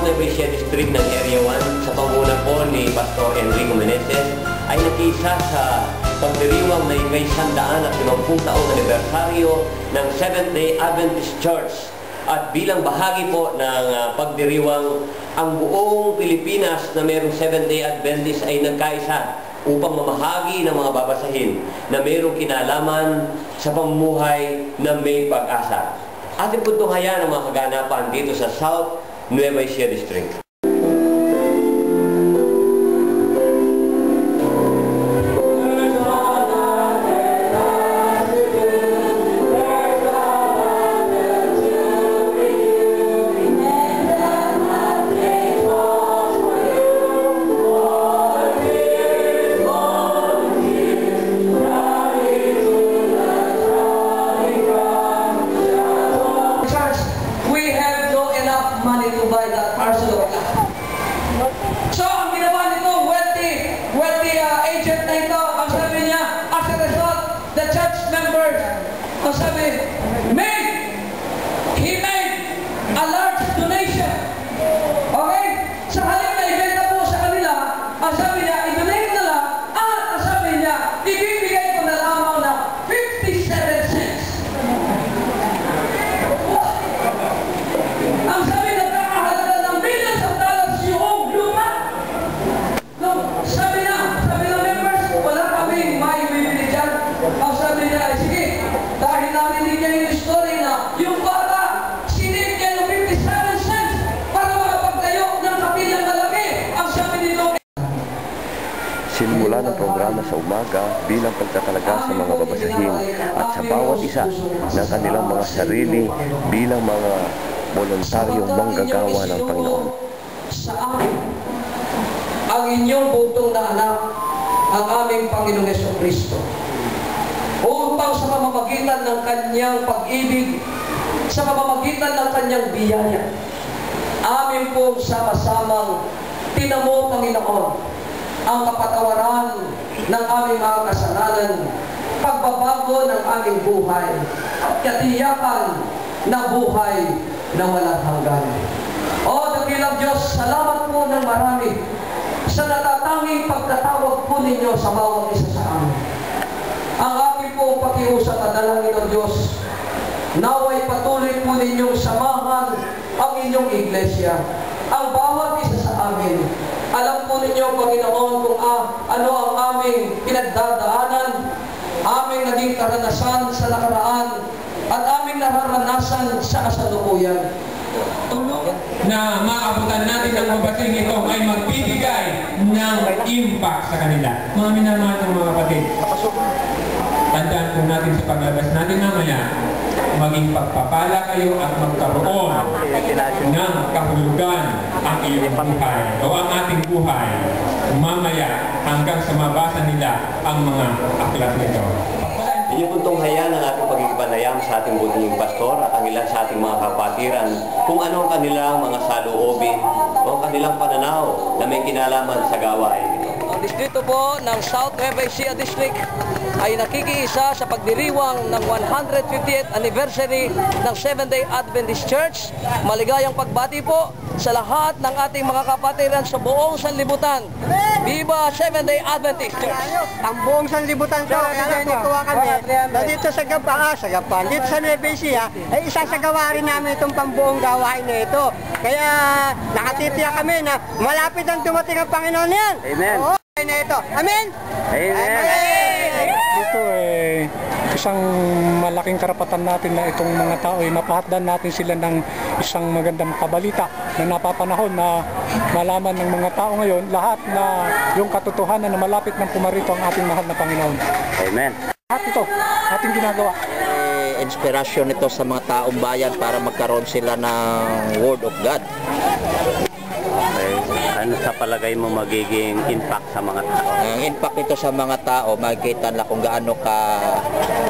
Nueva Ecija District ng Area 1 sa panguna po ni Pastor Enrico Meneses ay nakiisa sa pagdiriwang na ika-150 taong anibersaryo ng Seventh-day Adventist Church. At bilang bahagi po ng pagdiriwang, ang buong Pilipinas na mayroong Seventh-day Adventist ay nagkaisa upang mamahagi ng mga babasahin na mayroong kinalaman sa pamumuhay na may pag-asa. Ating puntunghaya ng mga kaganapan dito sa South Nueva Ecija District. Money to buy that parcel of land. So, ang ginawa nito, wealthy agent na ito, ang sabi niya, as a result, the church members, ang sabi, he made a large donation. Okay? Sa halip na ibenta po sa kanila, ang sabi niya, i-donate na lang, at ang sabi niya, ibibigay ko na lamang na 57 cents. Ang sabi ng members, wala kaming may bibili dyan. Ang sabi niya, sige, dahil narinig niya yung story na yung bata, sinip niya yung 57 cents para makapagtayo ng kapilyang malaki. Ang sabi nito, sinimula ng programa sa umaga bilang pagtatalaga sa mga babasahin at sa bawat isa ng kanilang mga sarili bilang mga voluntaryong manggagawa ng Panginoon. Sa akin, ang inyong bugtong na anak, ang aming Panginoong Jesucristo, upang sa pamamagitan ng kanyang pag-ibig, sa pamamagitan ng kanyang biyaya, amin pong sama-samang tinamo, Panginoon, ang kapatawaran ng aming mga kasalanan, pagbabago ng aming buhay, at katiyakan na buhay na walang hanggan. O dakilang Diyos, salamat po ng marami sa natatanging pagtatawag po ninyo sa bawat isa sa amin. Ang aking po pakiusap at dalangin ng Diyos, naway patuloy po ninyong samahan ang inyong iglesia, ang bawat isa sa amin. Alam po ninyo, Panginoon, kung ano ang aming pinagdadaanan, aming naging karanasan sa nakaraan, at aming nararanasan sa kasalukuyan. Na maabutan natin ang babating ito ay magbibigay ng impact sa kanila. Mga minamahal ng mga kapatid, tandaan po natin sa paglabas natin mamaya, maging pagpapala kayo at magkaroon ng kahulugan ang iyong buhay o ang ating buhay mamaya hanggang sa mabasa nila ang mga aklat nito. Inyo po itong hayaan ng ating pagkikipanayam sa ating buting pastor at ang ilan sa ating mga kapatiran kung ano ang kanilang mga saloobin o ang kanilang pananaw na may kinalaman sa gawain ito. Ang distrito po ng South Nueva Ecija District ay nakikiisa sa pagdiriwang ng 150th anniversary ng Seventh-day Adventist Church. Maligayang pagbati po sa lahat ng ating mga kapatiran sa buong sanlibutan. Viva Seventh-day Adventist Church! Ang buong sanlibutan po, naninigawa kami na dito sa Gapan, dito sa Nueva Ecija, ay isang sagawa rin namin itong pambuong gawain na ito. Kaya nakatitiyak kami na malapit ang dumating ang Panginoon yan. Amen. Oo, na ito. Amen? Amen. Ito isang malaking karapatan natin na itong mga tao ay mapahatdan natin sila ng isang magandang kabalita na napapanahon na malaman ng mga tao ngayon lahat na yung katotohanan na malapit ng pumarito ang ating mahal na Panginoon. Amen. At ito, ating ginagawa. Inspirasyon ito sa mga taong bayan para magkaroon sila ng Word of God. Ano sa palagay mo magiging impact sa mga tao? Ang impact nito sa mga tao, makikita na kung gaano ka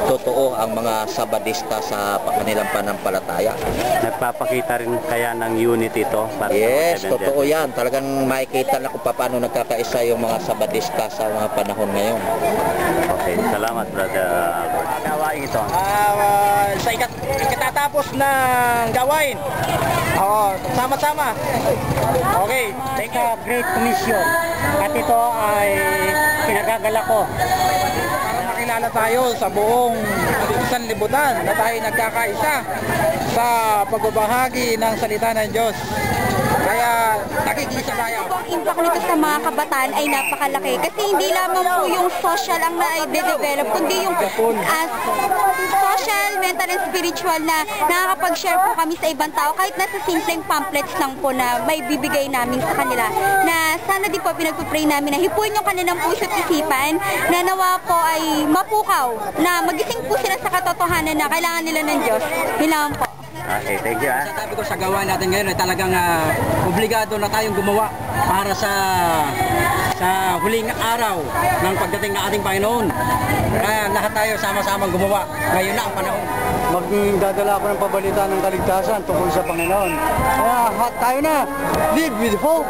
totoo ang mga sabadista sa kanilang panampalataya. Nagpapakita rin kaya ng unity ito? Para Yes, sa totoo yan. Talagang makikita na kung paano nagkakaisa yung mga sabadista sa mga panahon ngayon. Okay, salamat Brother Albert. gawain ito? Sa ikatatapos ng gawain. Oo, sama-sama. Okay, thank you. Great Commission. At ito ay pinagagala ko. Nakilala tayo sa buong sanlibutan na tayo nagkakaisa sa pagbabahagi ng salita ng Diyos. Kaya nakikisa tayo. Ang impact nito sa mga kabataan ay napakalaki kasi hindi lamang po yung social ang na-develop kundi yung social, mental and spiritual na nakakapag-share po kami sa ibang tao kahit nasa simpleng pamphlets lang po na may bibigay namin sa kanila na sana din po pinagpupray namin na hipuin yung kanilang puso't isipan na nawa po ay mapukaw na magising po sila sa katotohanan na kailangan nila ng Diyos. Kailangan po. Okay, thank you. Sabi ko sa gawain natin ngayon ay talagang obligado na tayong gumawa para sa huling araw ng pagdating ng ating Panginoon. Kaya lahat tayo sama-sama gumawa. Ngayon na ang panahon. Magdadala ako ng pabalita ng kaligtasan tungkol sa Panginoon. Kaya tayo na. Live with hope,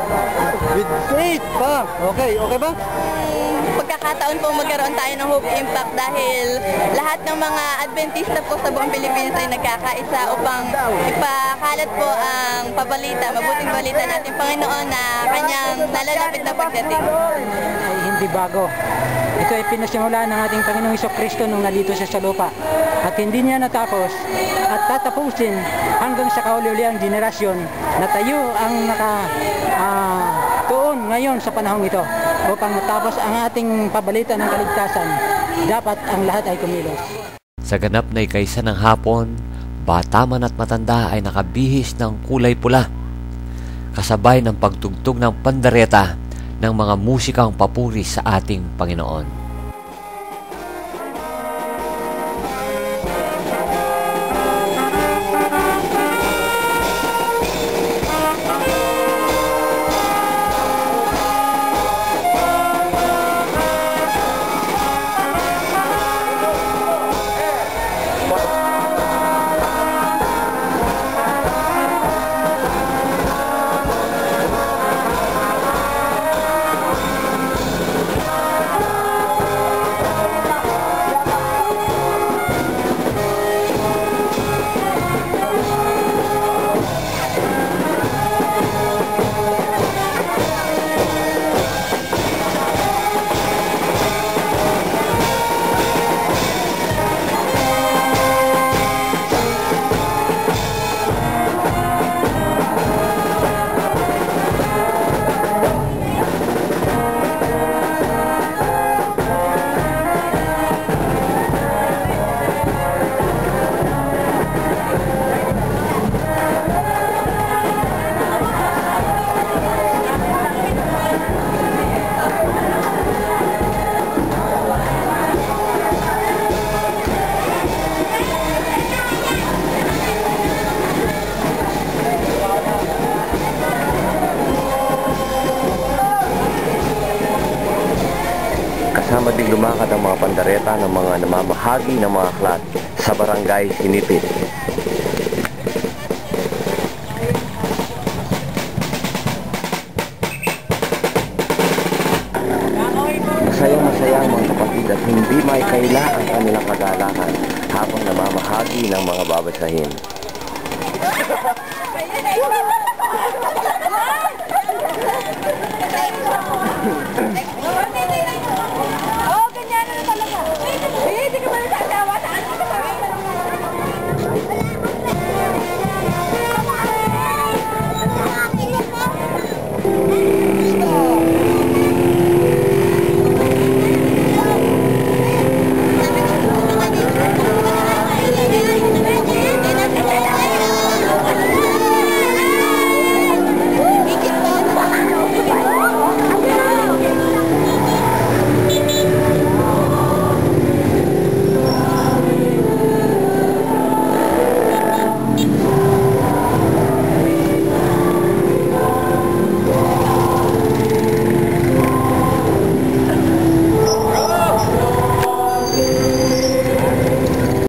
with faith ba? Okay ba? Pagkakataon po magkaroon tayo ng Hope Impact dahil lahat ng mga Adventista po sa buong Pilipinas ay nagkakaisa upang ipakalat po ang mabuting balita natin Panginoon na kanyang nalalapit na pagdating. Ay hindi bago. Ito ay pinasimula ng ating Panginoong Jesucristo nung nandito siya sa lupa. At hindi niya natapos at tatapusin hanggang sa kahuli-huliang generasyon na tayo ang nakatuon ngayon sa panahong ito upang matapos ang ating pabalita ng kaligtasan. Dapat ang lahat ay kumilos. Sa ganap na ikaisa ng hapon, bata man at matanda ay nakabihis ng kulay pula, kasabay ng pagtugtog ng pandareta ng mga musikang papuri sa ating Panginoon. Kasama din lumakad ang mga pandareta ng mga namamahagi ng mga aklat sa barangay Sinipit. Masayang-masaya ang mga kapatid at hindi may kaila ang kanilang kagalakan habang namamahagi ng mga babasahin.